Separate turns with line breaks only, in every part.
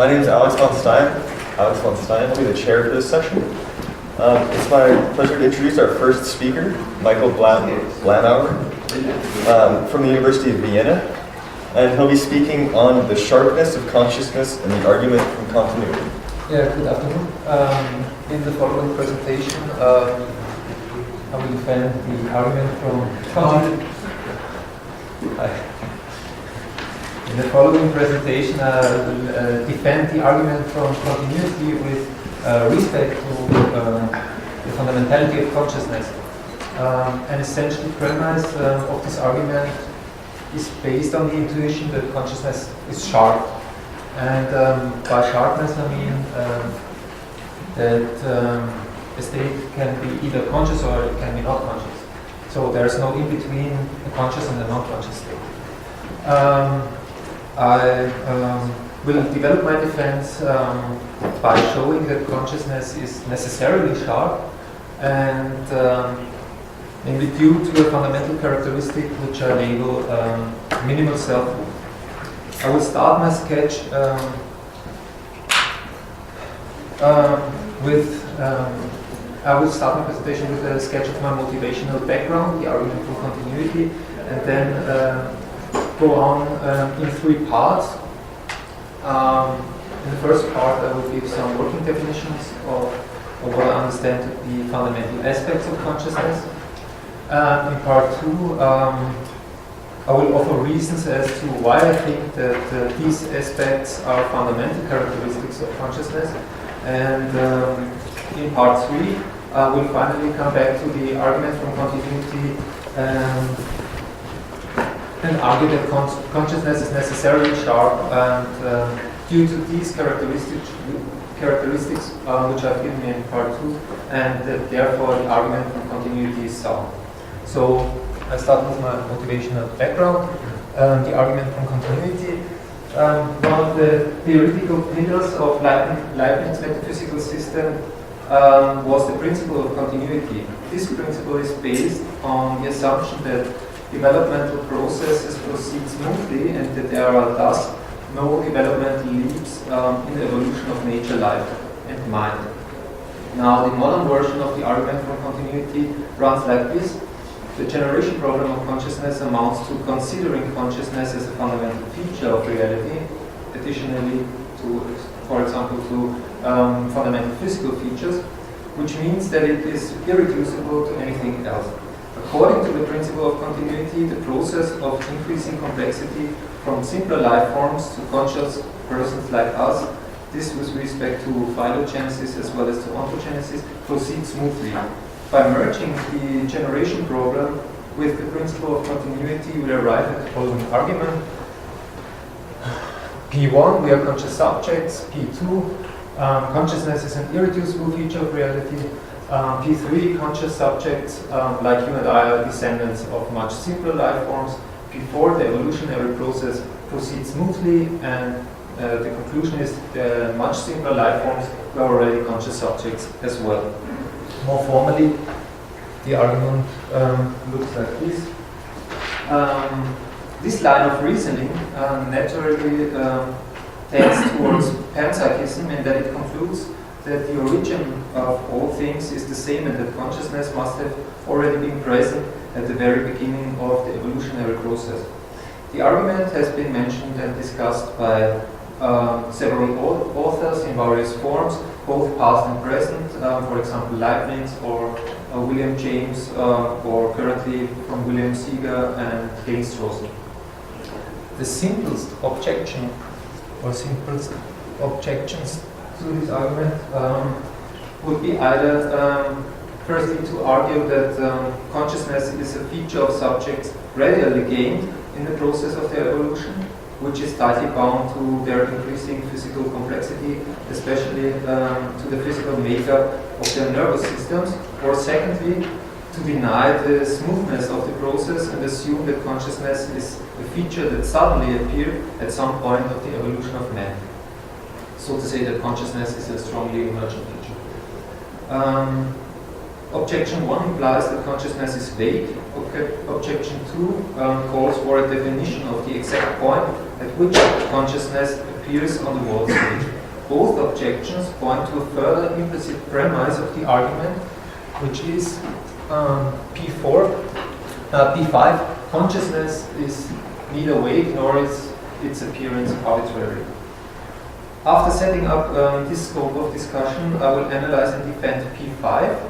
My name is Alex von Stein. I'll be the chair for this session. It's my pleasure to introduce our first speaker, Michael Blanauer, from the University of Vienna. And he'll be speaking on the sharpness of consciousness and the argument from continuity.
Yeah, good afternoon. In the following presentation, I will defend the argument from continuity. In the following presentation, I will defend the argument from continuity with respect to the fundamentality of consciousness. An essential premise of this argument is based on the intuition that consciousness is sharp. And by sharpness, I mean that a state can be either conscious or it can be not conscious. So there's no in between the conscious and the non-conscious state. I will develop my defense by showing that consciousness is necessarily sharp, and namely due to a fundamental characteristic which I label minimal selfhood. I will start my sketch I will start my presentation with a sketch of my motivational background, the argument for continuity, and then go on in three parts. In the first part, I will give some working definitions of what I understand to be fundamental aspects of consciousness. In part two, I will offer reasons as to why I think that these aspects are fundamental characteristics of consciousness. And in part three, I will finally come back to the argument from continuity and argue that consciousness is necessarily sharp, and due to these characteristics which I've given in part two, and therefore the argument from continuity is sound. So I start with my motivational background. The argument from continuity. One of the theoretical pillars of Leibniz's metaphysical system was the principle of continuity. This principle is based on the assumption that developmental processes proceed smoothly and that there are thus no developmental leaps in the evolution of nature, life, and mind. Now, the modern version of the argument from continuity runs like this. The generation problem of consciousness amounts to considering consciousness as a fundamental feature of reality, additionally to, for example, to fundamental physical features, which means that it is irreducible to anything else. According to the principle of continuity, the process of increasing complexity from simpler life forms to conscious persons like us, this with respect to phylogenesis as well as to ontogenesis, proceeds smoothly. By merging the generation problem with the principle of continuity, we arrive at the following argument. P1, we are conscious subjects. P2, consciousness is an irreducible feature of reality. P3, conscious subjects like you and I are descendants of much simpler life forms. P4, the evolutionary process proceeds smoothly, and the conclusion is the much simpler life forms were already conscious subjects as well. More formally, the argument looks like this. This line of reasoning naturally tends towards panpsychism, in that it concludes that the origin of all things is the same and that consciousness must have already been present at the very beginning of the evolutionary process. The argument has been mentioned and discussed by several authors in various forms, both past and present, for example Leibniz or William James, or currently from William Seeger and Dane-Strossen. The simplest objection or simplest objections to this argument would be either firstly to argue that consciousness is a feature of subjects gradually gained in the process of their evolution, which is tightly bound to their increasing physical complexity, especially to the physical makeup of their nervous systems, or secondly, to deny the smoothness of the process and assume that consciousness is a feature that suddenly appeared at some point of the evolution of man. So to say that consciousness is a strongly emergent feature. Objection 1 implies that consciousness is vague. Objection 2 calls for a definition of the exact point at which consciousness appears appears on the wall stage. Both objections point to a further implicit premise of the argument, which is P5. Consciousness is neither awake nor is its appearance arbitrary. After setting up this scope of discussion, I will analyze and defend P5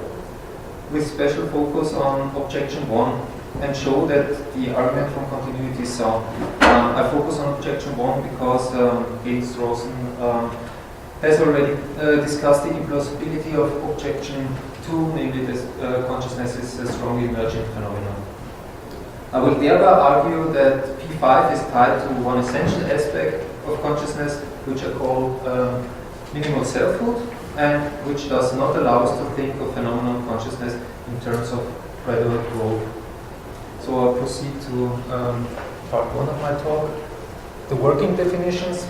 with special focus on objection 1 and show that the argument from continuity is sound. I focus on objection 1 because Gates-Rosen has already discussed the implausibility of objection 2, namely that consciousness is a strongly emergent phenomenon. I will thereby argue that P5 is tied to one essential aspect of consciousness, which I call minimal selfhood, and which does not allow us to think of phenomenal consciousness in terms of gradual growth. So I'll proceed to part 1 of my talk, the working definitions.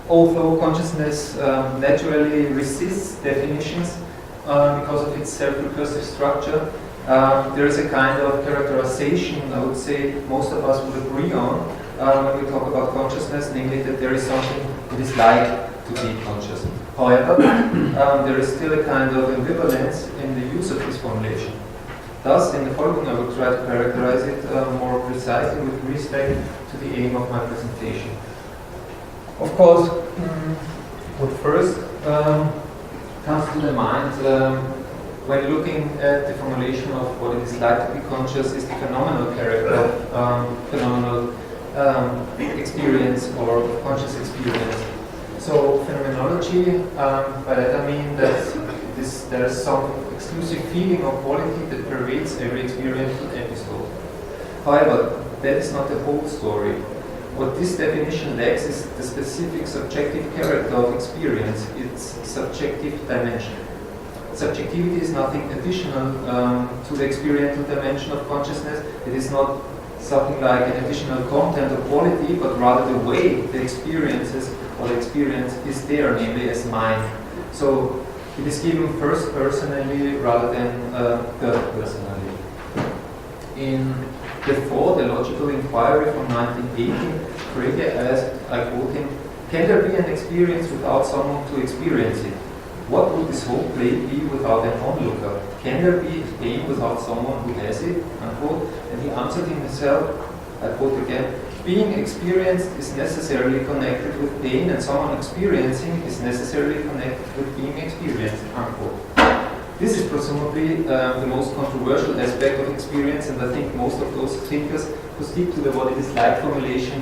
Although consciousness naturally resists definitions because of its self-recursive structure, there is a kind of characterization, I would say, most of us would agree on when we talk about consciousness, namely that there is something that is like to be conscious. However, there is still a kind of ambivalence in the use of this formulation. Thus, in the following, I will try to characterize it more precisely with respect to the aim of my presentation. Of course, what first comes to the mind when looking at the formulation of what it is like to be conscious is the phenomenal character of phenomenal experience or conscious experience. So phenomenology, by that I mean that there is some exclusive feeling or quality that pervades every experiential episode. However, that is not the whole story. What this definition lacks is the specific subjective character of experience, its subjective dimension. Subjectivity is nothing additional to the experiential dimension of consciousness. It is not something like an additional content or quality, but rather the way the experiences or the experience is there, namely as mind. So it is given first personally rather than third personally. In The Thought, a Logical Inquiry from 1918, Frege asked, I quote him, "Can there be an experience without someone to experience it? What would this whole play be without an onlooker? Can there be pain without someone who has it?" Unquote. And he answered himself, I quote again, "Being experienced is necessarily connected with pain, and someone experiencing is necessarily connected with being experienced." Unquote. This is presumably the most controversial aspect of experience, and I think most of those thinkers who stick to the what it is like formulation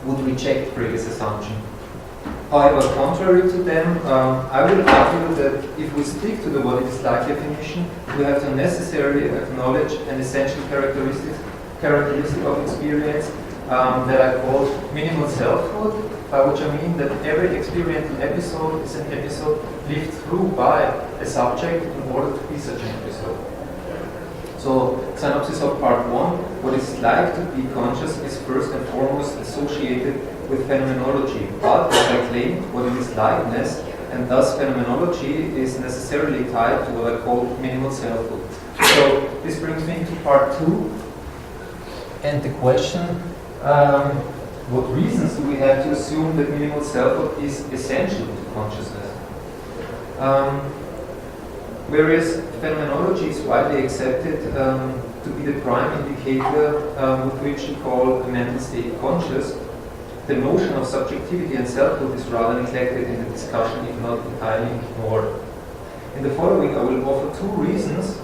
would reject Frege's assumption. However, contrary to them, I will argue that if we stick to the what it is like definition, we have to necessarily acknowledge an essential characteristic of experience that I call minimal selfhood, by which I mean that every experiential episode is an episode lived through by a subject in order to be such an episode. So, synopsis of part 1, what it's like to be conscious is first and foremost associated with phenomenology, but as I claim, what it is likeness, and thus phenomenology is necessarily tied to what I call minimal selfhood. So, this brings me to part 2, and the question, what reasons do we have to assume that minimal selfhood is essential to consciousness? Whereas phenomenology is widely accepted to be the prime indicator with which we call a mental state conscious, the notion of subjectivity and selfhood is rather neglected in the discussion, if not entirely ignored. In the following, I will offer 2 reasons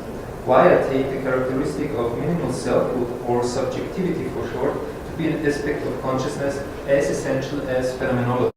why I take the characteristic of minimal selfhood, or subjectivity for short, to be an aspect of consciousness as essential as phenomenology.